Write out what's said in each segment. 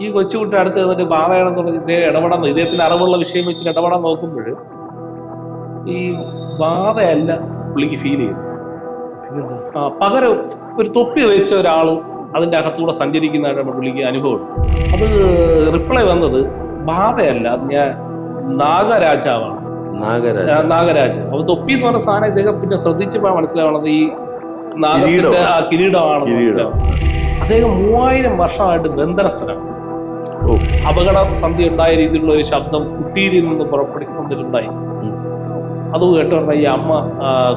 ഈ കൊച്ചുകുട്ടി അടുത്ത് എന്നിട്ട് ബാധയാണെന്നുള്ള ഇദ്ദേഹം ഇടപെടാൻ ഇദ്ദേഹത്തിന് അറിവുള്ള വിഷയം വെച്ചിട്ട് ഇടപെടാൻ നോക്കുമ്പോൾ ഈ ബാധയല്ല പുള്ളിക്ക് ഫീൽ ചെയ്യും. പകരം ഒരു തൊപ്പി വെച്ച ഒരാള് അതിന്റെ അകത്തൂടെ സഞ്ചരിക്കുന്നതായിട്ട് പുള്ളിക്ക് അനുഭവം. അത് റിപ്ലൈ വന്നത് ബാധയല്ല, അത് ഞാൻ നാഗരാജാവാണ്. നാഗരാജ. അപ്പൊ തൊപ്പി എന്ന് പറഞ്ഞ സാധനം ഇദ്ദേഹം പിന്നെ ശ്രദ്ധിച്ചപ്പോൾ മനസ്സിലാവണത് ഈ നാഗത്തിന്റെ കിരീടമാണ്. അദ്ദേഹം 3000 വർഷമായിട്ട് ബന്ധനസ്ഥനാണ്. അപകട സന്ധി ഉണ്ടായ രീതിയിലുള്ള ഒരു ശബ്ദം കുട്ടിയിൽ നിന്ന് പുറപ്പെടുന്നുണ്ടായി. അത് കേട്ടോണ്ട ഈ അമ്മ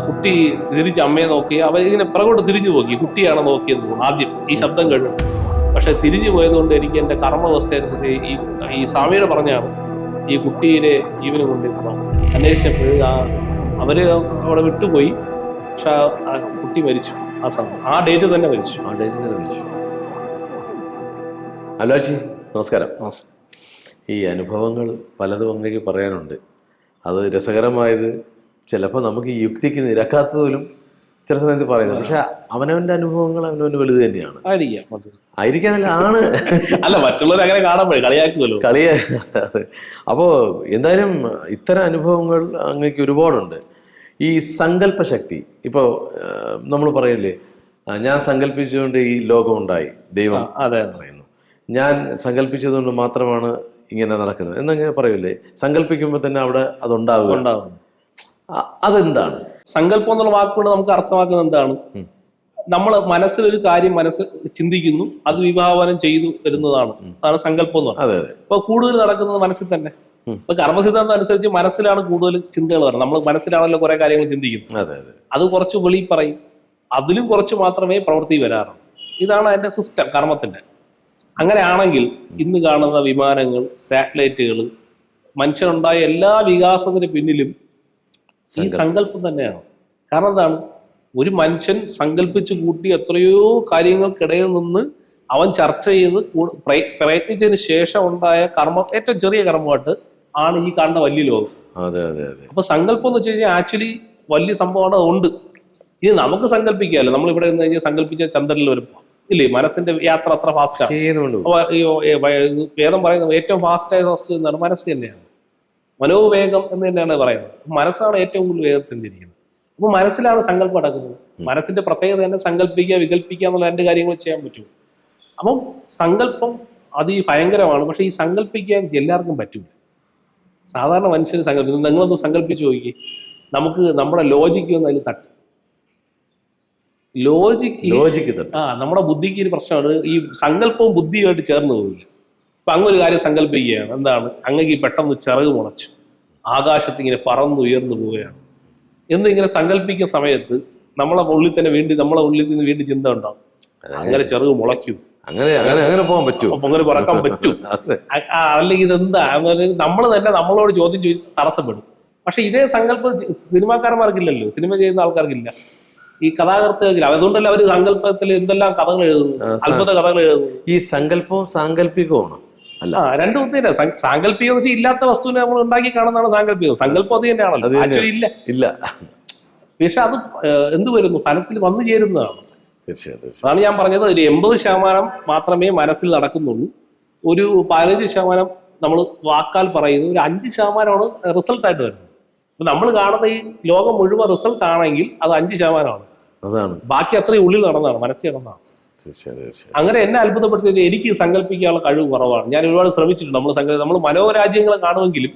കുട്ടി തിരിച്ച് അമ്മയെ നോക്കി, അവർ ഇങ്ങനെ പുറകോട്ട് തിരിഞ്ഞു നോക്കി, കുട്ടിയാണ് നോക്കിയത് ആദ്യം ഈ ശബ്ദം കേട്ടു. പക്ഷെ തിരിഞ്ഞു പോയതുകൊണ്ട് എനിക്ക് എൻ്റെ കർമ്മവസ്ഥ അനുസരിച്ച് ഈ സ്വാമിയുടെ പറഞ്ഞാണ് ഈ കുട്ടിയെ ജീവന് കൊണ്ടിരുന്നത്. അന്വേഷിച്ചപ്പോൾ അവര് അവിടെ വിട്ടുപോയി. പക്ഷെ ആ കുട്ടി മരിച്ചു. ആ സമയം ആ ഡേറ്റ് തന്നെ മരിച്ചു. അല്ലാച്ചി നമസ്കാരം. ഈ അനുഭവങ്ങൾ പലതും അങ്ങേക്ക് പറയാനുണ്ട്. അത് രസകരമായത് ചിലപ്പോൾ നമുക്ക് ഈ യുക്തിക്ക് നിരക്കാത്തതിലും ചില സമയത്ത് പറയുന്നത്. പക്ഷെ അവനവന്റെ അനുഭവങ്ങൾ അവനവന് വലുത് തന്നെയാണ്. ആയിരിക്കാനല്ല ആണ് അല്ല, മറ്റുള്ളവർ അങ്ങനെ കാണുമ്പോഴേ കളിയാക്കുമല്ലോ. അപ്പോ എന്തായാലും ഇത്തരം അനുഭവങ്ങൾ അങ്ങേക്ക് ഒരുപാടുണ്ട്. ഈ സങ്കല്പ ശക്തി, ഇപ്പോൾ നമ്മൾ പറയില്ലേ, ഞാൻ സങ്കല്പിച്ചുകൊണ്ട് ഈ ലോകം ഉണ്ടായി, ദൈവം പറയുന്നു, ഞാൻ സങ്കല്പിച്ചതുകൊണ്ട് മാത്രമാണ് ഇങ്ങനെ നടക്കുന്നത് എന്നങ്ങനെ പറയൂലേ. സങ്കല്പിക്കുമ്പോൾ തന്നെ അവിടെ അതുണ്ടാവും. അതെന്താണ് സങ്കല്പം എന്നുള്ള വാക്കുകൊണ്ട് നമുക്ക് അർത്ഥമാക്കുന്നത് എന്താണ്? നമ്മൾ മനസ്സിലൊരു കാര്യം ചിന്തിക്കുന്നു, അത് വിഭാവനം ചെയ്തു വരുന്നതാണ്. അതാണ് സങ്കല്പം എന്ന് പറയുന്നത്. ഇപ്പൊ കൂടുതൽ നടക്കുന്നത് മനസ്സിൽ തന്നെ. ഇപ്പൊ കർമ്മസിദ്ധാന്തം അനുസരിച്ച് മനസ്സിലാണ് കൂടുതൽ ചിന്തകൾ വരുന്നത്. നമ്മൾ മനസ്സിലാണല്ലോ കുറെ കാര്യങ്ങൾ ചിന്തിക്കുന്നത്. അത് കുറച്ച് വെളി പറയും, അതിലും കുറച്ച് മാത്രമേ പ്രവൃത്തി വരാറുള്ളൂ. ഇതാണ് അതിന്റെ സിസ്റ്റം കർമ്മത്തിന്റെ. അങ്ങനെയാണെങ്കിൽ ഇന്ന് കാണുന്ന വിമാനങ്ങൾ, സാറ്റലൈറ്റുകൾ, മനുഷ്യനുണ്ടായ എല്ലാ വികാസത്തിന് പിന്നിലും ഈ സങ്കല്പം തന്നെയാണ്. കാരണം എന്താണ്? ഒരു മനുഷ്യൻ സങ്കല്പിച്ചു കൂട്ടി എത്രയോ കാര്യങ്ങൾക്കിടയിൽ നിന്ന് അവൻ ചർച്ച ചെയ്ത് പ്രയത്നിച്ചതിന് ശേഷം ഉണ്ടായ കർമ്മം, ഏറ്റവും ചെറിയ കർമ്മമായിട്ട് ആണ് ഈ കാണുന്ന വലിയ ലോകം. അപ്പൊ സങ്കല്പം എന്ന് വെച്ച് കഴിഞ്ഞാൽ ആക്ച്വലി വലിയ സംഭവമാണ്. ഉണ്ട്. ഇനി നമുക്ക് സങ്കല്പിക്കാമല്ലോ. നമ്മൾ ഇവിടെ നിന്ന് കഴിഞ്ഞാൽ സങ്കല്പിച്ച ചന്ദ്രനിൽ വരുമ്പോ ഇല്ലേ, മനസ്സിന്റെ യാത്ര അത്ര ഫാസ്റ്റാണ്. വേദം പറയുന്നത് ഏറ്റവും ഫാസ്റ്റായ വസ്തു എന്നാണ് മനസ്സ് തന്നെയാണ്. മനോവേഗം എന്ന് തന്നെയാണ് പറയുന്നത്. മനസ്സാണ് ഏറ്റവും കൂടുതൽ വേഗം സഞ്ചരിക്കുന്നത്. അപ്പൊ മനസ്സിലാണ് സങ്കല്പം നടക്കുന്നത്. മനസ്സിന്റെ പ്രത്യേകത തന്നെ സങ്കല്പിക്കുക, വികല്പിക്കുക എന്നുള്ള രണ്ട് കാര്യങ്ങൾ ചെയ്യാൻ പറ്റും. അപ്പം സങ്കല്പം ഭയങ്കരമാണ്. പക്ഷെ ഈ സങ്കല്പിക്കാൻ എല്ലാവർക്കും പറ്റില്ല. സാധാരണ മനുഷ്യന് സങ്കല്പിക്കും. നിങ്ങളൊന്ന് സങ്കല്പിച്ച് നോക്കി, നമുക്ക് നമ്മുടെ ലോജിക്ക് ഒന്ന് അതിൽ തട്ടും. ലോജിക്ക് നമ്മുടെ ബുദ്ധിക്ക് ഒരു പ്രശ്നമാണ്. ഈ സങ്കല്പവും ബുദ്ധിയുമായിട്ട് ചേർന്ന് പോകില്ല. ഇപ്പൊ അങ്ങൊരു കാര്യം സങ്കല്പിക്കുകയാണ്. എന്താണ്? അങ്ങക്ക് പെട്ടെന്ന് ചിറക് മുളച്ചു, ആകാശത്തിങ്ങനെ പറന്നുയർന്നു പോവുകയാണ് എന്നിങ്ങനെ സങ്കല്പിക്കുന്ന സമയത്ത് നമ്മളെ ഉള്ളിൽ നിന്ന് വീണ്ടും ചിന്ത ഉണ്ടാവും, അങ്ങനെ ചിറക് മുളയ്ക്കും, അങ്ങനെ പോകാൻ പറ്റും, അങ്ങനെ പറക്കാൻ പറ്റും, അല്ലെങ്കിൽ ഇതെന്താ? നമ്മൾ തന്നെ നമ്മളോട് ചോദ്യം ചോദിച്ച് തടസ്സപ്പെടും. പക്ഷെ ഇതേ സങ്കല്പം സിനിമാക്കാരന്മാർക്കില്ലല്ലോ, സിനിമ ചെയ്യുന്ന ആൾക്കാർക്കില്ല, ഈ കഥാകൃത്തുകൾക്കില്ല. അതുകൊണ്ടല്ല അവര് സങ്കല്പത്തിൽ എന്തെല്ലാം കഥകൾ എഴുതുന്നു, അത്ഭുത കഥകൾ എഴുതുന്നു. ഈ സങ്കല്പവും സാങ്കല്പികവുമാണ്. രണ്ടു തന്നെ. സാങ്കല്പികം വെച്ചാൽ ഇല്ലാത്ത വസ്തുവിനെ നമ്മൾ ഉണ്ടാക്കി കാണുന്നതാണ് സാങ്കല്പികം. സങ്കല്പം അത് തന്നെയാണല്ലോ, ആക്ച്വലി ഇല്ല. പക്ഷെ അത് എന്ത് വരുന്നു? ഫലത്തിൽ വന്നു ചേരുന്നതാണ്. തീർച്ചയായും. അതാണ് ഞാൻ പറഞ്ഞത്. ഒരു 80% മാത്രമേ മനസ്സിൽ നടക്കുന്നുള്ളൂ. ഒരു 15% നമ്മൾ വാക്കാൽ പറയുന്നു. ഒരു 5%മാണ് റിസൾട്ടായിട്ട് വരുന്നത്. അപ്പൊ നമ്മൾ കാണുന്ന ഈ ലോകം മുഴുവൻ റിസൾട്ട് ആണെങ്കിൽ അത് 5%. ബാക്കി അത്രയും ഉള്ളിൽ നടന്നതാണ്, മനസ്സിൽ നടന്നതാണ്. അങ്ങനെ എന്നെ അത്ഭുതപ്പെടുത്തി. എനിക്ക് സങ്കല്പിക്കാനുള്ള കഴിവ് കുറവാണ്. ഞാൻ ഒരുപാട് ശ്രമിച്ചിട്ടുണ്ട്. നമ്മൾ മനോരാജ്യങ്ങളെ കാണുമെങ്കിലും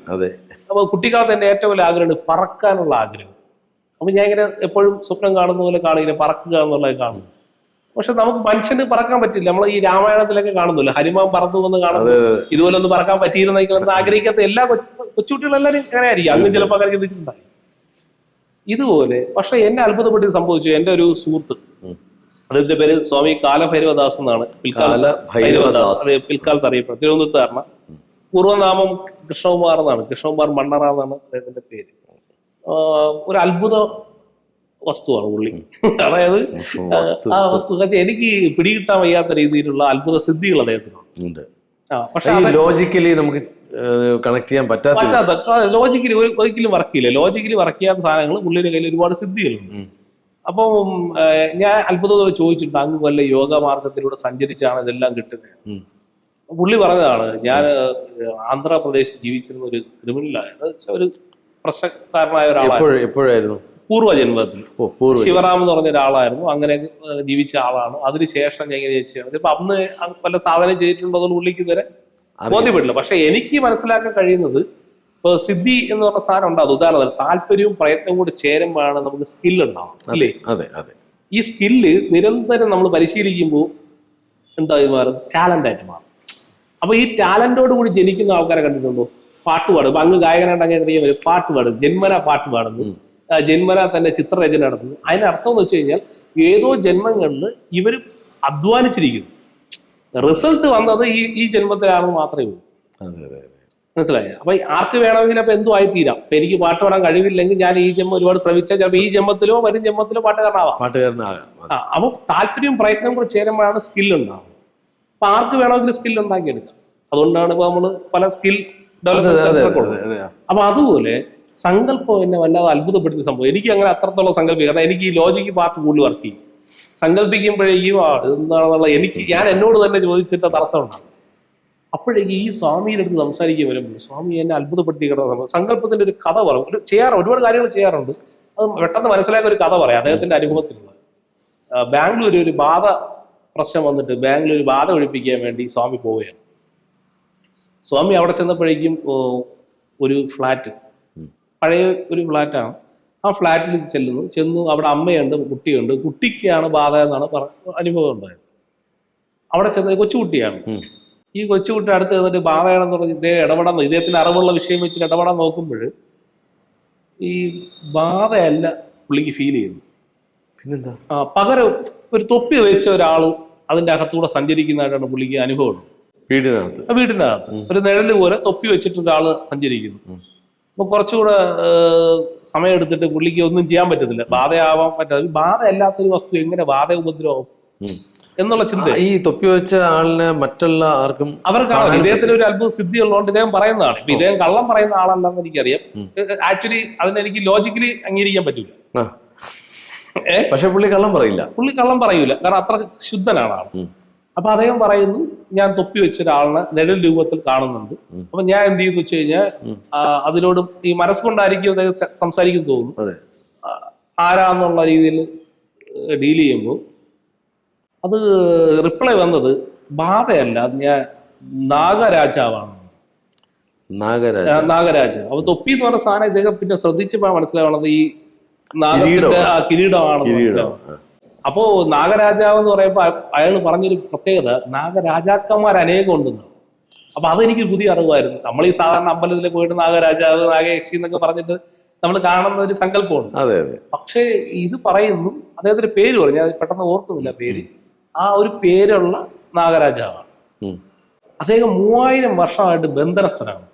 അപ്പൊ കുട്ടിക്കാലത്ത് എന്റെ ഏറ്റവും വലിയ ആഗ്രഹമാണ് പറക്കാനുള്ള ആഗ്രഹം. അപ്പൊ ഞാൻ ഇങ്ങനെ എപ്പോഴും സ്വപ്നം കാണുന്ന പോലെ കാണില്ല, പറക്കുക എന്നുള്ളത് കാണും. പക്ഷെ നമുക്ക് മനുഷ്യന് പറക്കാൻ പറ്റില്ല. നമ്മൾ ഈ രാമായണത്തിലൊക്കെ കാണുന്നില്ല, ഹനുമാൻ പറന്നു വന്ന് കാണുന്നു. ഇതുപോലെ ഒന്ന് പറക്കാൻ പറ്റിയിരുന്നെങ്കിൽ ആഗ്രഹിക്കാത്ത എല്ലാ കൊച്ചുകുട്ടികളെല്ലാവരും അങ്ങനെ ആയിരിക്കും. അങ്ങ് ചിലപ്പോൾ അങ്ങനെ ചിന്തിച്ചിട്ടുണ്ടായി ഇതുപോലെ. പക്ഷെ എന്നെ അത്ഭുതപ്പെട്ട് സംഭവിച്ചു. എന്റെ ഒരു സുഹൃത്ത്, അതിന്റെ പേര് സ്വാമി കാലഭൈരവദാസ് എന്നാണ്. പിൽക്കാലത്ത് അറിയപ്പെടുന്നത്. തിരുവനന്തപുരത്തുകാരന. പൂർവ്വനാമം കൃഷ്ണകുമാർ എന്നാണ്. കൃഷ്ണകുമാർ മണ്ണറ എന്നാണ് അദ്ദേഹത്തിന്റെ പേര്. ഒരു അത്ഭുത വസ്തുവാണ് പുള്ളി. അതായത് ആ വസ്തു എനിക്ക് പിടികിട്ടാൻ വയ്യാത്ത രീതിയിലുള്ള അത്ഭുത സിദ്ധികൾ അദ്ദേഹത്തിനുണ്ട്. പക്ഷെ ലോജിക്കലി നമുക്ക് കണക്ട് ചെയ്യാൻ പറ്റാത്ത, ലോജിക്കലി ഒരിക്കലും വർക്ക് ചെയ്യില്ല. ലോജിക്കലി വർക്ക് ചെയ്യാത്ത സാധനങ്ങൾ പുള്ളിയുടെ കയ്യിൽ ഒരുപാട് സിദ്ധികളുണ്ട്. അപ്പം ഞാൻ അത്ഭുതത്തോടെ ചോദിച്ചിട്ടുണ്ട്, അങ്ങ് വല്ല യോഗ മാർഗത്തിലൂടെ സഞ്ചരിച്ചാണ് ഇതെല്ലാം കിട്ടുന്നത്? പുള്ളി പറഞ്ഞതാണ്, ഞാൻ ആന്ധ്രാപ്രദേശ് ജീവിച്ചിരുന്ന ഒരു ക്രിമിനലായിരുന്നു, ഒരു പ്രശ്നക്കാരനായ ഒരാളായിരുന്നു. എപ്പോഴായിരുന്നു? പൂർവ്വജന്മത്തിൽ. ശിവറാം എന്ന് പറഞ്ഞ ഒരാളായിരുന്നു, അങ്ങനെ ജീവിച്ച ആളാണ്. അതിനുശേഷം ഞാൻ ഇങ്ങനെ ചോദിച്ചത് ഇപ്പൊ അന്ന് വല്ല സാധനം ചെയ്തിട്ടുണ്ടോ എന്ന് പുള്ളിക്ക് ഇതുവരെ ബോധ്യപ്പെട്ടില്ല. പക്ഷെ എനിക്ക് മനസ്സിലാക്കാൻ കഴിയുന്നത് ഇപ്പൊ സിദ്ധി എന്ന് പറഞ്ഞ സാധനം ഉണ്ടാകും. ഉദാഹരണത്തിന് താല്പര്യവും പ്രയത്നവും കൂടി ചേരുമ്പോഴാണ് നമുക്ക് സ്കിൽ ഉണ്ടാവും, അല്ലേ? ഈ സ്കില്ല് നിരന്തരം നമ്മൾ പരിശീലിക്കുമ്പോൾ എന്തായി മാറും? ടാലന്റ് ആയിട്ട് മാറും. അപ്പൊ ഈ ടാലന്റോട് കൂടി ജനിക്കുന്ന ആൾക്കാരെ കണ്ടിട്ടുണ്ടോ? പാട്ട് പാടും. ഇപ്പൊ അങ്ങ് ഗായകനായിട്ട് അങ്ങനെ അറിയാൻ വരും, പാട്ട് പാടും, ജന്മന പാട്ട് പാടുന്നു, ജന്മന തന്നെ ചിത്രരചന നടത്തുന്നു. അതിനർത്ഥം എന്ന് വെച്ച് കഴിഞ്ഞാൽ ഏതോ ജന്മങ്ങളിൽ ഇവർ അധ്വാനിച്ചിരിക്കുന്നു, റിസൾട്ട് വന്നത് ഈ ജന്മത്തിലാണെന്ന് മാത്രമേ ഉള്ളൂ. മനസ്സിലായ? അപ്പൊ ആർക്ക് വേണമെങ്കിലും അപ്പൊ എന്തും ആയി തീരാം. അപ്പൊ എനിക്ക് പാട്ട് പാടാൻ കഴിവില്ലെങ്കിൽ ഞാൻ ഈ ജന്മം ഒരുപാട് ശ്രമിച്ചാൽ ചിലപ്പോൾ ഈ ജന്മത്തിലോ വരും ജന്മത്തിലോ പാട്ടുകാരനാവാം. അപ്പൊ താല്പര്യവും പ്രയത്നവും കൂടെ ചേരുമ്പോഴാണ് സ്കിൽ ഉണ്ടാവുന്നത്. അപ്പൊ ആർക്ക് വേണമെങ്കിലും സ്കിൽ ഉണ്ടാക്കിയെടുക്കാം. അതുകൊണ്ടാണ് ഇപ്പൊ നമ്മള് പല സ്കിൽ ഡെവലപ്മെന്റ്. അപ്പൊ അതുപോലെ സങ്കല്പം എന്നെ വല്ലാതെ അത്ഭുതപ്പെടുത്തിയ സംഭവം. എനിക്ക് അങ്ങനെ അത്രത്തോളം സങ്കല്പിക്കും. കാരണം എനിക്ക് ഈ ലോജിക്ക് പാർട്ട് കൂടുതൽ വർക്ക് ചെയ്യും. സങ്കല്പിക്കുമ്പോഴേക്കും എന്താണെന്നുള്ള ഞാൻ എന്നോട് തന്നെ ചോദിച്ചിട്ട് തടസ്സം ഉണ്ടാകും. അപ്പോഴേക്കും ഈ സ്വാമിയുടെ അടുത്ത് സംസാരിക്കാൻ വരുമ്പോൾ സ്വാമി എന്നെ അത്ഭുതപ്പെടുത്തി കിടന്ന സംഭവം. സങ്കല്പത്തിന്റെ ഒരു കഥ പറയും. ഒരുപാട് കാര്യങ്ങൾ ചെയ്യാറുണ്ട്. അത് പെട്ടെന്ന് മനസ്സിലാക്കിയ ഒരു കഥ പറയാം, അദ്ദേഹത്തിന്റെ അനുഭവത്തിലുള്ള. ബാംഗ്ലൂർ ഒരു ബാധ പ്രശ്നം വന്നിട്ട് ബാംഗ്ലൂർ ബാധ ഒഴിപ്പിക്കാൻ വേണ്ടി സ്വാമി പോവുകയാണ്. സ്വാമി അവിടെ ചെന്നപ്പോഴേക്കും ഒരു ഫ്ലാറ്റ്, പഴയ ഒരു ഫ്ലാറ്റാണ്. ആ ഫ്ലാറ്റിൽ ചെന്നു. അവിടെ അമ്മയുണ്ട്, കുട്ടിയുണ്ട്. കുട്ടിക്കാണ് ബാധ എന്നാണ് അനുഭവം ഉണ്ടായത്. അവിടെ ചെന്നത് കൊച്ചുകുട്ടിയാണ്. ഈ കൊച്ചുകുട്ടി അടുത്ത് ചെന്നിട്ട് ബാധയാണെന്ന് പറഞ്ഞ് ഇദ്ദേഹത്തിന് അറിവുള്ള വിഷയം വെച്ചിട്ട് ഇടപെടാൻ നോക്കുമ്പോൾ ഈ ബാധയല്ല പുള്ളിക്ക് ഫീൽ ചെയ്യുന്നു. പിന്നെന്താ? പകരം ഒരു തൊപ്പി വെച്ച ഒരാള് അതിന്റെ അകത്തൂടെ സഞ്ചരിക്കുന്നതായിട്ടാണ് പുള്ളിക്ക് അനുഭവം. വീടിനകത്ത് ഒരു നിഴല് പോലെ തൊപ്പി വെച്ചിട്ട് ഒരാള് സഞ്ചരിക്കുന്നു. അപ്പൊ കുറച്ചുകൂടെ സമയം എടുത്തിട്ട് പുള്ളിക്ക് ഒന്നും ചെയ്യാൻ പറ്റത്തില്ല, ബാധയാവാൻ പറ്റാതെ. ബാധ അല്ലാത്തൊരു വസ്തു എങ്ങനെ ബാധ ഉപദ്രവം എന്നുള്ള ചിന്ത ഈ തൊപ്പി വെച്ച ആളിനെ മറ്റുള്ള ആർക്കും അവർക്കാണ്. ഇദ്ദേഹത്തിന് ഒരു അത്ഭുത സിദ്ധി ഉള്ളതുകൊണ്ട് ഇദ്ദേഹം പറയുന്നതാണ്. ഇപ്പൊ ഇദ്ദേഹം കള്ളം പറയുന്ന ആളല്ലെന്ന് എനിക്കറിയാം. ആക്ച്വലി അതിനെനിക്ക് ലോജിക്കലി അംഗീകരിക്കാൻ പറ്റൂല. പക്ഷെ പുള്ളി കള്ളം പറയില്ല. കാരണം അത്ര ശുദ്ധനാണ് ആൾ. അപ്പൊ അദ്ദേഹം പറയുന്നു, ഞാൻ തൊപ്പി വെച്ച ഒരാളിനെ നിഴൽ രൂപത്തിൽ കാണുന്നുണ്ട്. അപ്പൊ ഞാൻ എന്ത് ചെയ്യുന്നു വെച്ച് കഴിഞ്ഞാൽ അതിനോട് ഈ മനസ്സുകൊണ്ടായിരിക്കും അദ്ദേഹം സംസാരിക്കും തോന്നുന്നു. ആരാന്നുള്ള രീതിയിൽ ഡീൽ ചെയ്യുമ്പോൾ അത് റിപ്ലൈ വന്നത് ബാധയല്ല, അത് ഞാൻ നാഗരാജാവാണ്. നാഗരാജാവ്. അപ്പൊ തൊപ്പി എന്ന് പറഞ്ഞ സാധനം ഇദ്ദേഹം പിന്നെ ശ്രദ്ധിച്ചപ്പോൾ മനസ്സിലാവണത് ഈ നാഗത്തിന്റെ കിരീടമാണെന്ന് മനസ്സിലാവും. അപ്പോ നാഗരാജാവ് എന്ന് പറയുമ്പോൾ അയാൾ പറഞ്ഞൊരു പ്രത്യേകത, നാഗരാജാക്കന്മാർ അനേകം ഉണ്ടെന്ന്. അപ്പൊ അതെനിക്ക് പുതിയ അറിവായിരുന്നു. നമ്മൾ ഈ സാധാരണ അമ്പലത്തിൽ പോയിട്ട് നാഗരാജാവ്, നാഗേക്ഷി എന്നൊക്കെ പറഞ്ഞിട്ട് നമ്മൾ കാണുന്ന ഒരു സങ്കല്പമുണ്ട്. പക്ഷേ ഇത് പറയുന്നു, അദ്ദേഹത്തിന്റെ പേര് പറഞ്ഞു, ഞാൻ പെട്ടെന്ന് ഓർക്കുന്നില്ല പേര്. ആ ഒരു പേരുള്ള നാഗരാജാവാണ്. അദ്ദേഹം 3000 വർഷമായിട്ട് ബന്ധനസ്ഥനാണ്.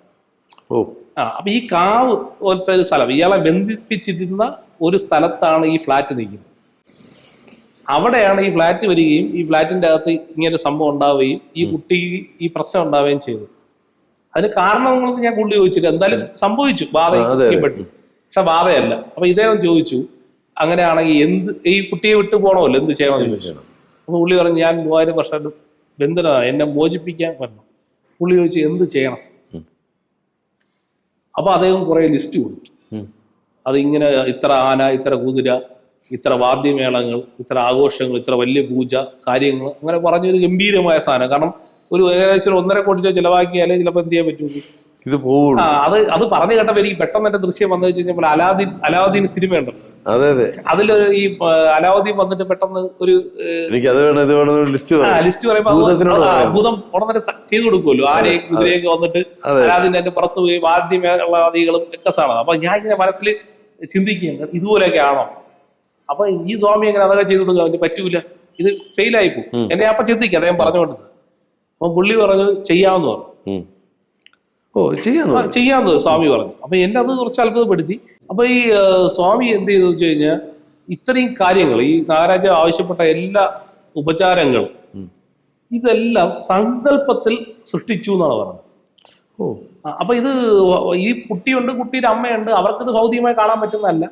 അപ്പൊ ഈ കാവ് പോലത്തെ ഒരു സ്ഥലം, ഇയാളെ ബന്ധിപ്പിച്ചിരുന്ന ഒരു സ്ഥലത്താണ് ഈ ഫ്ലാറ്റ് നിൽക്കുന്നത്. അവിടെയാണ് ഈ ഫ്ലാറ്റ് വരികയും ഈ ഫ്ലാറ്റിന്റെ അകത്ത് ഇങ്ങനെ സംഭവം ഉണ്ടാവുകയും ഈ കുട്ടിക്ക് ഈ പ്രശ്നം ഉണ്ടാവുകയും ചെയ്തു. അതിന് കാരണങ്ങളൊന്നും ഞാൻ പുള്ളി ചോദിച്ചില്ല. എന്തായാലും സംഭവിച്ചു, ബാധപ്പെട്ടു. പക്ഷെ ബാധയല്ല. അപ്പൊ ഇദ്ദേഹം ചോദിച്ചു, അങ്ങനെയാണെങ്കിൽ ഈ കുട്ടിയെ വിട്ടു പോകണമല്ലോ, എന്ത് ചെയ്യണമെന്ന് ചോദിച്ചു. അപ്പൊ പുള്ളി പറഞ്ഞു, ഞാൻ 3000 വർഷമായിട്ട് ബന്ധനമാണ്, എന്നെ മോചിപ്പിക്കാൻ പറ്റണം. പുള്ളി ചോദിച്ചു, എന്ത് ചെയ്യണം? അപ്പൊ അദ്ദേഹം കുറെ ലിസ്റ്റ് കൊടുത്തു. അതിങ്ങനെ ഇത്ര ആന, ഇത്ര കുതിര, ഇത്ര വാദ്യമേളങ്ങൾ, ഇത്ര ആഘോഷങ്ങൾ, ഇത്ര വലിയ പൂജ കാര്യങ്ങൾ, അങ്ങനെ പറഞ്ഞൊരു ഗംഭീരമായ സാധനം. കാരണം ഒരു ഏകദേശം 1.5 കോടി രൂപ ചിലവാക്കിയാലേ ചിലപ്പോൾ എന്ത് ചെയ്യാൻ പറ്റുള്ളൂ, ഇത് പോകും. അത് പറഞ്ഞു കേട്ടപ്പോൾ എനിക്ക് പെട്ടെന്ന് എന്റെ ദൃശ്യം വന്നു വെച്ച് കഴിഞ്ഞാൽ അലാവുദ്ദീൻ സിനിമ ഉണ്ടല്ലോ, അതിലൊരു ഈ അലാവുദ്ദീൻ വന്നിട്ട് പെട്ടെന്ന് ഒരു ലിസ്റ്റ് പറയുമ്പോൾ ഭൂതം ഉടനെ ചെയ്തു കൊടുക്കുമല്ലോ, ആനയും കുതിരയൊക്കെ വന്നിട്ട് അലാവുദ്ദീൻ എന്റെ പുറത്ത് പോയി വാദ്യമേളാദികളും ഒക്കെ സാധനം. അപ്പൊ ഞാൻ ഇങ്ങനെ മനസ്സിൽ ചിന്തിക്കുകയാണ്, ഇതുപോലെയൊക്കെ ആണോ? അപ്പൊ ഈ സ്വാമി എങ്ങനെ അതൊക്കെ ചെയ്തു കൊടുക്കാൻ വേണ്ടി പറ്റൂല, ഇത് ഫെയിലായി പോകും. എന്നെ അപ്പൊ ചിന്തിക്കുക അദ്ദേഹം പറഞ്ഞുകൊണ്ടത്. അപ്പൊ പുള്ളി പറഞ്ഞു ചെയ്യാമെന്ന് പറഞ്ഞു. ചെയ്യാന്ന് സ്വാമി പറഞ്ഞു. അപ്പൊ എന്നെ അത് കുറച്ച് അത്ഭുതപ്പെടുത്തി. അപ്പൊ ഈ സ്വാമി എന്ത് ചെയ്തു വെച്ച് കഴിഞ്ഞാൽ ഇത്രയും കാര്യങ്ങൾ, ഈ നാഗരാജ ആവശ്യപ്പെട്ട എല്ലാ ഉപചാരങ്ങളും ഇതെല്ലാം സങ്കല്പത്തിൽ സൃഷ്ടിച്ചു എന്നാണ് പറഞ്ഞത്. അപ്പൊ ഇത് ഈ കുട്ടിയുണ്ട്, കുട്ടിയുടെ അമ്മയുണ്ട്, അവർക്കിത് ഭൗതികമായി കാണാൻ പറ്റുന്നതല്ല,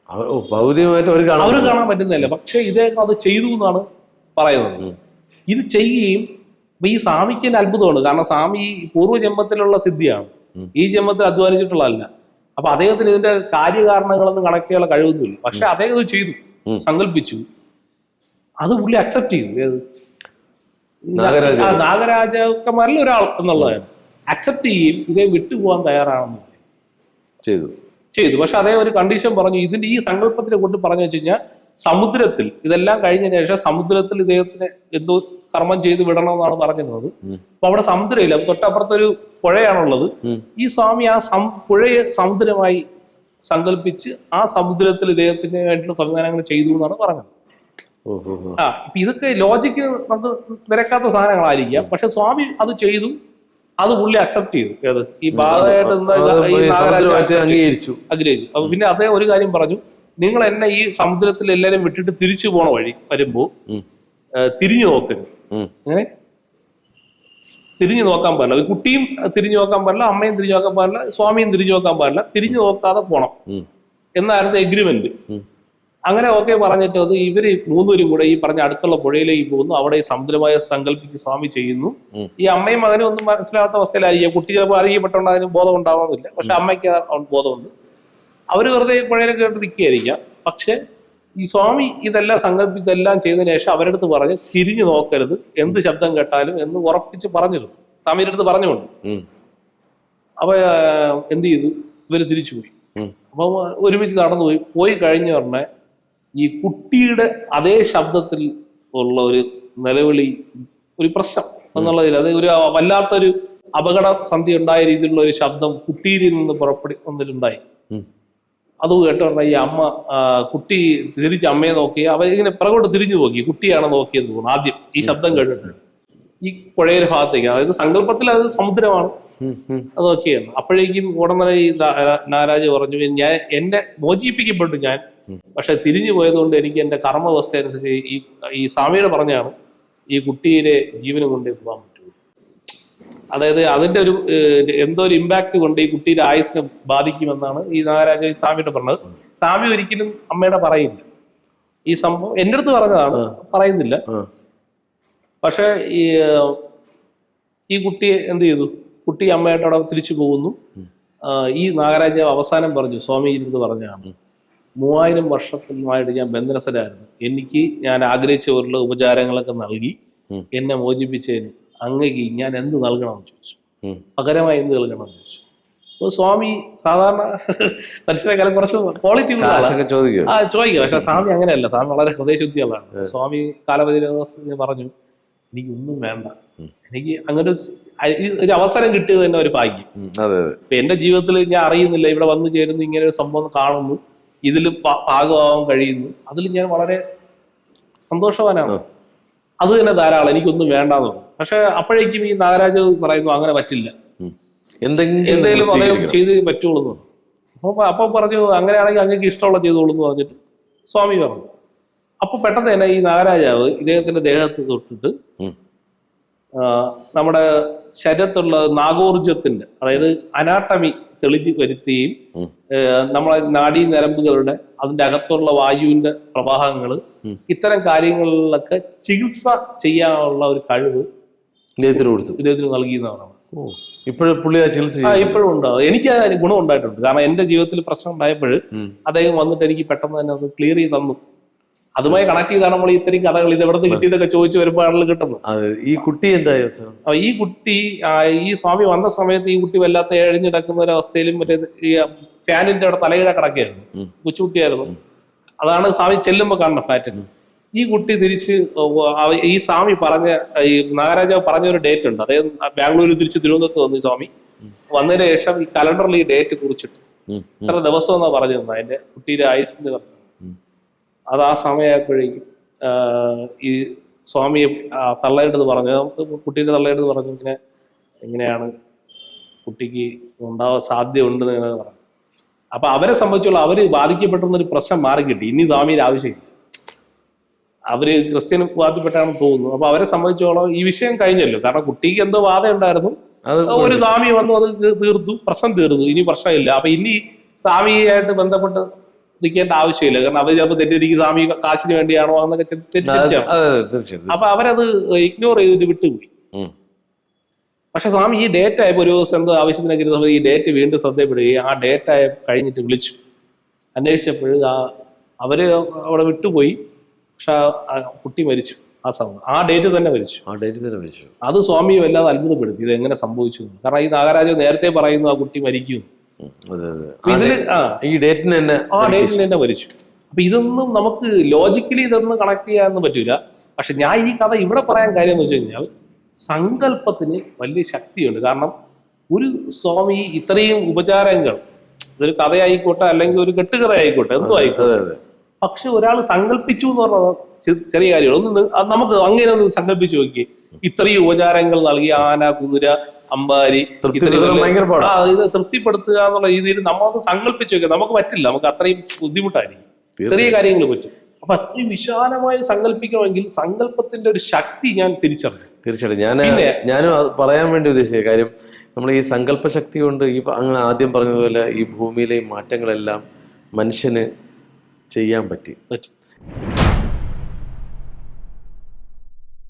അവർ കാണാൻ പറ്റുന്നതല്ല. പക്ഷെ ഇദ്ദേഹം അത് ചെയ്തു എന്നാണ് പറയുന്നത്. ഇത് ചെയ്യുകയും അപ്പൊ ഈ സ്വാമിക്ക് തന്നെ അത്ഭുതമാണ്. കാരണം സ്വാമി പൂർവ്വജന്മത്തിലുള്ള സിദ്ധിയാണ്, ഈ ജന്മത്തിൽ അധ്വാനിച്ചിട്ടുള്ളതല്ല. അപ്പൊ അദ്ദേഹത്തിന് ഇതിന്റെ കാര്യകാരണങ്ങളൊന്നും കണക്ട് ചെയ്യാനുള്ള കഴിവൊന്നുമില്ല. പക്ഷെ അദ്ദേഹം ഇത് ചെയ്തു, സങ്കല്പിച്ചു, അത് പുള്ളി അക്സെപ്റ്റ് ചെയ്തു. ഏത് നാഗരാജാക്കന്മാരിൽ ഒരാൾ എന്നുള്ളതാണ് അക്സെപ്റ്റ് ചെയ്യും, ഇതേ വിട്ടുപോകാൻ തയ്യാറാണെന്ന് ചെയ്തു. പക്ഷെ അതേ ഒരു കണ്ടീഷൻ പറഞ്ഞു. ഇതിന്റെ ഈ സങ്കല്പത്തിനെ കൊണ്ട് പറഞ്ഞു വെച്ച് കഴിഞ്ഞാൽ സമുദ്രത്തിൽ ഇതെല്ലാം കഴിഞ്ഞതിന് ശേഷം സമുദ്രത്തിൽ ഇദ്ദേഹത്തിന് എന്തോ കർമ്മം ചെയ്ത് വിടണമെന്നാണ് പറഞ്ഞിരുന്നത്. അപ്പൊ അവിടെ സമുദ്രമില്ല, തൊട്ടപ്പുറത്തൊരു പുഴയാണുള്ളത്. ഈ സ്വാമി ആ പുഴയെ സമുദ്രമായി സങ്കല്പിച്ച് ആ സമുദ്രത്തിൽ ഇദ്ദേഹത്തിന് വേണ്ടിയുള്ള സംവിധാനങ്ങൾ ചെയ്തു എന്നാണ് പറഞ്ഞത്. ഇപ്പൊ ഇതൊക്കെ ലോജിക്ക് നമുക്ക് നിരക്കാത്ത സാധനങ്ങളായിരിക്കാം, പക്ഷെ സ്വാമി അത് ചെയ്തു, അത് പുള്ളി അക്സെപ്റ്റ് ചെയ്തു. ഏത് ഈ ബാധയായിട്ട് അംഗീകരിച്ചു. അപ്പൊ പിന്നെ അദ്ദേഹം ഒരു കാര്യം പറഞ്ഞു, നിങ്ങൾ എന്നെ ഈ സമുദ്രത്തിൽ എല്ലാരും വിട്ടിട്ട് തിരിച്ചു പോണ വഴി വരുമ്പോ തിരിഞ്ഞു നോക്കരുത്. അങ്ങനെ തിരിഞ്ഞു നോക്കാൻ പാടില്ല, കുട്ടിയും തിരിഞ്ഞു നോക്കാൻ പാടില്ല, അമ്മയും തിരിഞ്ഞു നോക്കാൻ പാടില്ല, സ്വാമിയും തിരിഞ്ഞു നോക്കാൻ പാടില്ല, തിരിഞ്ഞു നോക്കാതെ പോണം എന്നായിരുന്നു എഗ്രിമെന്റ്. അങ്ങനെ ഓക്കെ പറഞ്ഞിട്ട് അത് ഇവര് മൂന്നുപേരും കൂടെ ഈ പറഞ്ഞ അടുത്തുള്ള പുഴയിലേക്ക് പോകുന്നു. അവിടെ ഈ സമുദ്രമായി സങ്കല്പിച്ച് സ്വാമി ചെയ്യുന്നു. ഈ അമ്മയും മകനും ഒന്നും മനസ്സിലാകാത്ത അവസ്ഥയിലായിരിക്കും. കുട്ടി ചിലപ്പോൾ അറിയപ്പെട്ടുകൊണ്ട് അതിന് ബോധം ഉണ്ടാവണമെന്നില്ല, പക്ഷെ അമ്മയ്ക്ക് ബോധമുണ്ട്. അവര് വെറുതെ പുഴയിലൊക്കെ കേട്ട് നിൽക്കുകയായിരിക്കാം. പക്ഷെ ഈ സ്വാമി ഇതെല്ലാം സങ്കല്പിച്ചെല്ലാം ചെയ്തതിനു ശേഷം അവരുടെ അടുത്ത് പറഞ്ഞ് തിരിഞ്ഞു നോക്കരുത്, എന്ത് ശബ്ദം കേട്ടാലും എന്ന് ഉറപ്പിച്ച് പറഞ്ഞിരുന്നു. സ്വാമിയുടെ അടുത്ത് പറഞ്ഞുകൊണ്ട് അപ്പൊ എന്ത് ചെയ്തു, ഇവര് തിരിച്ചുപോയി. അപ്പൊ ഒരുമിച്ച് നടന്നു പോയി കഴിഞ്ഞ ഉടനെ ഈ കുട്ടിയുടെ അതേ ശബ്ദത്തിൽ ഉള്ള ഒരു നിലവിളി, ഒരു പ്രശ്നം എന്നുള്ളതിൽ അത് ഒരു വല്ലാത്തൊരു അപകട സന്ധി ഉണ്ടായ രീതിയിലുള്ള ഒരു ശബ്ദം കുട്ടിയിൽ നിന്ന് വന്നിട്ടുണ്ടായി. അത് കേട്ടോണ്ട ഈ അമ്മ കുട്ടി തിരിച്ച് അമ്മയെ നോക്കി, അവ ഇങ്ങനെ പിറകോട്ട് തിരിഞ്ഞു നോക്കി, കുട്ടിയാണ് നോക്കിയെന്ന് തോന്നുന്നു ആദ്യം ഈ ശബ്ദം കേട്ടിട്ട്. ഈ പുഴയുടെ ഭാഗത്തേക്ക്, അതായത് സങ്കല്പത്തിൽ അത് സമുദ്രമാണ്, അത് നോക്കിയാണ്. അപ്പോഴേക്കും ഉടനെ ഈ നാരാജ് പറഞ്ഞു, ഞാൻ എന്നെ മോചിപ്പിക്കപ്പെട്ടു ഞാൻ, പക്ഷെ തിരിഞ്ഞു പോയതുകൊണ്ട് എനിക്ക് എന്റെ കർമ്മവസ്ഥ അനുസരിച്ച് ഈ സ്വാമിയുടെ പറഞ്ഞാണ് ഈ കുട്ടിയെ ജീവനും കൊണ്ടേ പോകാൻ പറ്റുള്ളൂ. അതായത് അതിന്റെ ഒരു എന്തോ ഒരു ഇമ്പാക്ട് കൊണ്ട് ഈ കുട്ടിയുടെ ആയുസിനെ ബാധിക്കുമെന്നാണ് ഈ നാഗരാജ ഈ സ്വാമിയുടെ പറഞ്ഞത്. സ്വാമി ഒരിക്കലും അമ്മയുടെ പറയില്ല ഈ സംഭവം, എന്റെ അടുത്ത് പറഞ്ഞതാണ്, പറയുന്നില്ല. പക്ഷെ ഈ കുട്ടിയെ എന്ത് ചെയ്തു, കുട്ടി അമ്മയായിട്ട് അവിടെ തിരിച്ചു പോകുന്നു. ഈ നാഗരാജാവ് അവസാനം പറഞ്ഞു, സ്വാമി ഇരുന്ന് പറഞ്ഞാണ്, 3000 വർഷത്തിലുമായിട്ട് ഞാൻ ബന്ധനസ്ഥരായിരുന്നു. എനിക്ക് ഞാൻ ആഗ്രഹിച്ചവരുടെ ഉപചാരങ്ങളൊക്കെ നൽകി എന്നെ മോചിപ്പിച്ചതിന് അങ്ങേക്ക് ഞാൻ എന്ത് നൽകണമെന്ന് ചോദിച്ചു, പകരമായി എന്ത് നൽകണമെന്ന് ചോദിച്ചു. അപ്പോൾ സ്വാമി സാധാരണ മനുഷ്യരെക്കാലം കുറച്ച് ക്വാളിറ്റി ചോദിക്കുക, പക്ഷെ സ്വാമി അങ്ങനെയല്ല, സ്വാമി വളരെ ഹൃദയശുദ്ധിയുള്ളതാണ്. സ്വാമി കാലപതി പറഞ്ഞു, എനിക്കൊന്നും വേണ്ട, എനിക്ക് അങ്ങനെ ഒരു അവസരം കിട്ടിയത് തന്നെ ഒരു ഭാഗ്യം. ഇപ്പൊ എന്റെ ജീവിതത്തിൽ ഞാൻ അറിയുന്നില്ല, ഇവിടെ വന്നു ചേരുന്നു, ഇങ്ങനെ ഒരു സംഭവം കാണുന്നു, ഇതിൽ ഭാഗമാവാൻ കഴിയുന്നു, അതിൽ ഞാൻ വളരെ സന്തോഷവാനാണ്. അത് തന്നെ ധാരാളം, എനിക്കൊന്നും വേണ്ടാന്ന് പറഞ്ഞു. പക്ഷെ അപ്പോഴേക്കും ഈ നാഗരാജ് പറയുന്നു, അങ്ങനെ പറ്റില്ല, എന്തെങ്കിലും അദ്ദേഹം ചെയ്ത് പറ്റുള്ളൂ. അപ്പൊ പറഞ്ഞു, അങ്ങനെയാണെങ്കിൽ അങ്ങേക്ക് ഇഷ്ടമുള്ള ചെയ്തോളൂ എന്ന് പറഞ്ഞിട്ട് സ്വാമി പറഞ്ഞു. അപ്പൊ പെട്ടെന്ന് തന്നെ ഈ നാഗരാജാവ് ഇദ്ദേഹത്തിന്റെ ദേഹത്ത് തൊട്ടിട്ട് നമ്മുടെ ശരീരത്തുള്ള നാഗോർജത്തിന്റെ, അതായത് അനാട്ടമി തെളിഞ്ഞു വരുത്തുകയും നമ്മളെ നാഡീ നരമ്പുകളുടെ അതിന്റെ അകത്തുള്ള വായുവിന്റെ പ്രവാഹങ്ങൾ, ഇത്തരം കാര്യങ്ങളിലൊക്കെ ചികിത്സ ചെയ്യാനുള്ള ഒരു കഴിവ് ഇദ്ദേഹത്തിന് നൽകിയെന്നാണ്. ഇപ്പോഴും പുള്ളി ചികിത്സ ഇപ്പോഴും ഉണ്ടാവും. എനിക്ക് ഗുണം ഉണ്ടായിട്ടുണ്ട്. കാരണം എന്റെ ജീവിതത്തിൽ പ്രശ്നം ഉണ്ടായപ്പോൾ അദ്ദേഹം വന്നിട്ട് എനിക്ക് പെട്ടെന്ന് തന്നെ അത് ക്ലിയർ ചെയ്ത് തന്നു. അതുമായി കണക്ട് ചെയ്താണ് നമ്മൾ ഇത്രയും കഥകൾ ഇത് എവിടെ നിന്ന് കിട്ടിയതൊക്കെ ചോദിച്ചു വരുമ്പോൾ ആളുകൾ കിട്ടുന്നത്. ഈ കുട്ടി എന്തായ ഈ കുട്ടി ഈ സ്വാമി വന്ന സമയത്ത് ഈ കുട്ടി വല്ലാത്ത എഴിഞ്ഞിടക്കുന്ന ഒരു അവസ്ഥയിലും മറ്റേ ഈ ഫാനിന്റെ അവിടെ തലയിട കിടക്കുകയായിരുന്നു, കൊച്ചുകുട്ടിയായിരുന്നു. അതാണ് സ്വാമി ചെല്ലുമ്പോൾ കാണുന്ന ഫ്ലാറ്റിന്. ഈ കുട്ടി തിരിച്ച് ഈ സ്വാമി പറഞ്ഞ ഈ നാഗരാജാവ് പറഞ്ഞ ഒരു ഡേറ്റ് ഉണ്ട്, അതായത് ബാംഗ്ലൂരിൽ തിരിച്ച് തിരുവനന്തപുരത്ത് വന്നു സ്വാമി. വന്നതിന് ശേഷം ഈ കലണ്ടറിൽ ഈ ഡേറ്റ് കുറിച്ചിട്ട് ഇത്ര ദിവസം എന്നാ പറഞ്ഞു തന്നെ അതിന്റെ കുട്ടിയുടെ ആയുസിന്റെ കുറച്ച്. അത് ആ സമയമായപ്പോഴേക്കും ഈ സ്വാമിയെ തള്ളയിട്ടെന്ന് പറഞ്ഞു, നമുക്ക് കുട്ടീൻ്റെ തള്ളയിട്ടെന്ന് പറഞ്ഞു, എങ്ങനെയാണ് കുട്ടിക്ക് ഉണ്ടാവാൻ സാധ്യത ഉണ്ടെന്ന് പറഞ്ഞു. അപ്പൊ അവരെ സംബന്ധിച്ചുള്ള അവര് ബാധിക്കപ്പെടുന്നൊരു പ്രശ്നം മാറി കിട്ടി. ഇനി സ്വാമിയുടെ ആവശ്യമില്ല, അവര് ക്രിസ്ത്യൻ ബാധിപ്പെട്ടാണെന്ന് തോന്നുന്നു. അപ്പൊ അവരെ സംബന്ധിച്ചോളം ഈ വിഷയം കഴിഞ്ഞല്ലോ. കാരണം കുട്ടിക്ക് എന്തോ ബാധ ഉണ്ടായിരുന്നു, ഒരു സ്വാമി വന്നു, അത് തീർത്തു, പ്രശ്നം തീർന്നു, ഇനി പ്രശ്നമില്ല. അപ്പൊ ഇനി സ്വാമിയായിട്ട് ബന്ധപ്പെട്ട് നിൽക്കേണ്ട ആവശ്യമില്ല. കാരണം അവർ ചിലപ്പോൾ തെറ്റിദ്ധരിക്കും, സ്വാമി കാശിന് വേണ്ടിയാണോ എന്നൊക്കെ തെറ്റിദ്ധരിച്ചാണ്. അപ്പൊ അവരത് ഇഗ്നോർ ചെയ്തിട്ട് വിട്ടുപോയി. പക്ഷെ സ്വാമി ഈ ഡേറ്റ് ആയപ്പോൾ ഒരു ദിവസം എന്തോ ആവശ്യത്തിനൊക്കെ ഇരുന്ന സമയത്ത് ഈ ഡേറ്റ് വീണ്ടും ശ്രദ്ധപ്പെടുകയും ആ ഡേറ്റ് കഴിഞ്ഞിട്ട് വിളിച്ചു. അന്വേഷിച്ചപ്പോൾ അവര് അവിടെ വിട്ടുപോയി. പക്ഷെ ആ കുട്ടി മരിച്ചു. ആ ഡേറ്റ് തന്നെ മരിച്ചു. അത് സ്വാമിയെ വല്ലാതെ അത്ഭുതപ്പെടുത്തി, ഇത് എങ്ങനെ സംഭവിച്ചു. കാരണം ഈ നാഗരാജു നേരത്തെ പറയുന്നു ആ കുട്ടി മരിക്കും, ഇതില് ഈ ഡേറ്റിന് തന്നെ മരിച്ചു. അപ്പൊ ഇതൊന്നും നമുക്ക് ലോജിക്കലി ഇതൊന്നും കണക്ട് ചെയ്യാനൊന്നും പറ്റൂല. പക്ഷെ ഞാൻ ഈ കഥ ഇവിടെ പറയാൻ കാര്യം എന്ന് വെച്ച് കഴിഞ്ഞാൽ സങ്കല്പത്തിന് വലിയ ശക്തിയുണ്ട്. കാരണം ഒരു സ്വാമി ഇത്രയും ഉപചാരങ്ങൾ, ഇതൊരു കഥയായിക്കോട്ടെ അല്ലെങ്കിൽ ഒരു കെട്ടുകഥ ആയിക്കോട്ടെ, എന്തോ ആയിക്കോട്ടെ, പക്ഷെ ഒരാൾ സങ്കല്പിച്ചു എന്ന് പറഞ്ഞത് ചെറിയ കാര്യമാണ്. ഒന്ന് നമുക്ക് അങ്ങനെ ഒന്ന് സങ്കല്പിച്ചു നോക്കി, ഇത്രയും ഉപചാരങ്ങൾ നൽകി ആന, കുതിര, അമ്പാരി, ഇത് തൃപ്തിപ്പെടുത്തുക എന്നുള്ള രീതിയിൽ നമ്മളത് സങ്കല്പിച്ചു നോക്കുക. നമുക്ക് പറ്റില്ല, നമുക്ക് അത്രയും ബുദ്ധിമുട്ടായിരിക്കും. ചെറിയ കാര്യങ്ങൾ പറ്റും. അപ്പൊ അത്രയും വിശാലമായി സങ്കല്പിക്കണമെങ്കിൽ സങ്കല്പത്തിന്റെ ഒരു ശക്തി ഞാൻ തിരിച്ചറിഞ്ഞു. തീർച്ചയായിട്ടും ഞാനും അത് പറയാൻ വേണ്ടി ഉദ്ദേശിച്ച കാര്യം, നമ്മൾ ഈ സങ്കല്പ ശക്തി കൊണ്ട് ഈ അങ്ങനെ ആദ്യം പറഞ്ഞതുപോലെ ഈ ഭൂമിയിലെ ഈ മാറ്റങ്ങളെല്ലാം മനുഷ്യന് ചെയ്യാൻ പറ്റി.